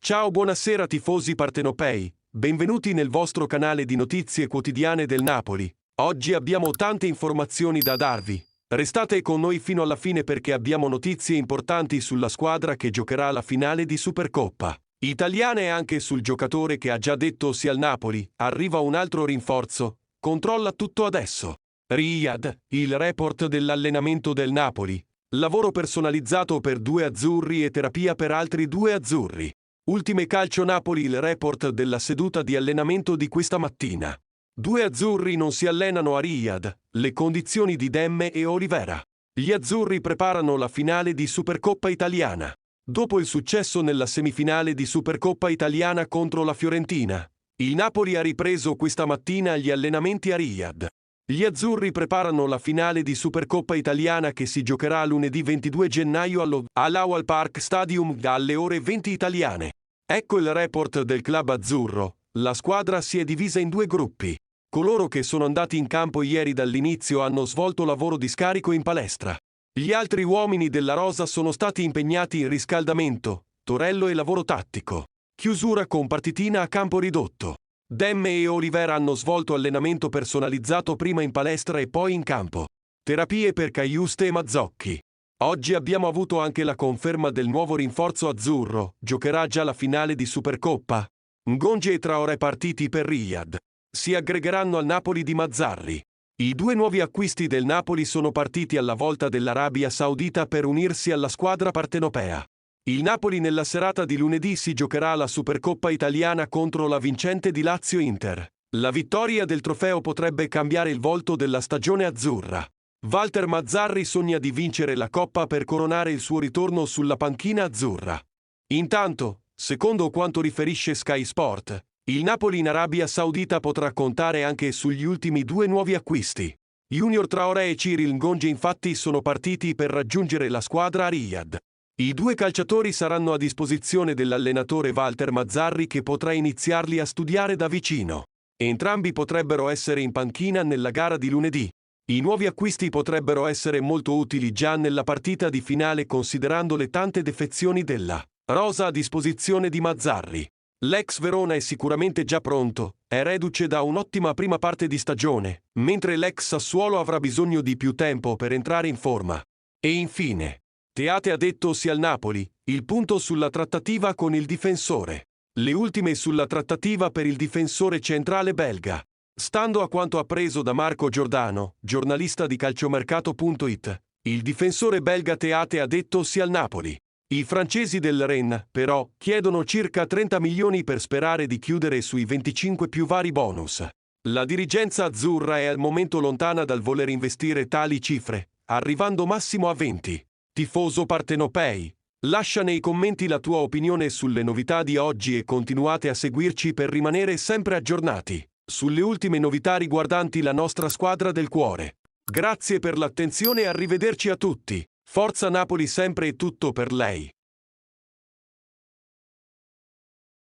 Ciao, buonasera tifosi partenopei, benvenuti nel vostro canale di notizie quotidiane del Napoli. Oggi abbiamo tante informazioni da darvi. Restate con noi fino alla fine perché abbiamo notizie importanti sulla squadra che giocherà la finale di Supercoppa Italiana e anche sul giocatore che ha già detto sì al Napoli. Arriva un altro rinforzo. Controlla tutto adesso. Riyad, il report dell'allenamento del Napoli. Lavoro personalizzato per 2 azzurri e terapia per altri 2 azzurri. Ultime Calcio Napoli, il report della seduta di allenamento di questa mattina. 2 azzurri non si allenano a Riyad, le condizioni di Demme e Olivera. Gli azzurri preparano la finale di Supercoppa Italiana. Dopo il successo nella semifinale di Supercoppa Italiana contro la Fiorentina, il Napoli ha ripreso questa mattina gli allenamenti a Riyad. Gli azzurri preparano la finale di Supercoppa Italiana che si giocherà lunedì 22 gennaio all'Awal Park Stadium alle ore 20 italiane. Ecco il report del club azzurro. La squadra si è divisa in 2 gruppi. Coloro che sono andati in campo ieri dall'inizio hanno svolto lavoro di scarico in palestra. Gli altri uomini della rosa sono stati impegnati in riscaldamento, torello e lavoro tattico. Chiusura con partitina a campo ridotto. Demme e Olivera hanno svolto allenamento personalizzato prima in palestra e poi in campo. Terapie per Caiuste e Mazzocchi. Oggi abbiamo avuto anche la conferma del nuovo rinforzo azzurro, giocherà già la finale di Supercoppa. Ngonge e Traoré partiti per Riyad. Si aggregheranno al Napoli di Mazzarri. I 2 nuovi acquisti del Napoli sono partiti alla volta dell'Arabia Saudita per unirsi alla squadra partenopea. Il Napoli nella serata di lunedì si giocherà la Supercoppa Italiana contro la vincente di Lazio-Inter. La vittoria del trofeo potrebbe cambiare il volto della stagione azzurra. Walter Mazzarri sogna di vincere la Coppa per coronare il suo ritorno sulla panchina azzurra. Intanto, secondo quanto riferisce Sky Sport, il Napoli in Arabia Saudita potrà contare anche sugli ultimi 2 nuovi acquisti. Junior Traoré e Cyril Ngonge infatti sono partiti per raggiungere la squadra a Riyad. I 2 calciatori saranno a disposizione dell'allenatore Walter Mazzarri che potrà iniziarli a studiare da vicino. Entrambi potrebbero essere in panchina nella gara di lunedì. I nuovi acquisti potrebbero essere molto utili già nella partita di finale considerando le tante defezioni della rosa a disposizione di Mazzarri. L'ex Verona è sicuramente già pronto, è reduce da un'ottima prima parte di stagione, mentre l'ex Sassuolo avrà bisogno di più tempo per entrare in forma. E infine, Teate ha detto sì al Napoli, il punto sulla trattativa con il difensore. Le ultime sulla trattativa per il difensore centrale belga. Stando a quanto appreso da Marco Giordano, giornalista di calciomercato.it, il difensore belga Teate ha detto sì al Napoli. I francesi del Rennes, però, chiedono circa 30 milioni per sperare di chiudere sui 25 più vari bonus. La dirigenza azzurra è al momento lontana dal voler investire tali cifre, arrivando massimo a 20. Tifoso partenopei, lascia nei commenti la tua opinione sulle novità di oggi e continuate a seguirci per rimanere sempre aggiornati sulle ultime novità riguardanti la nostra squadra del cuore. Grazie per l'attenzione e arrivederci a tutti. Forza Napoli sempre e tutto per lei.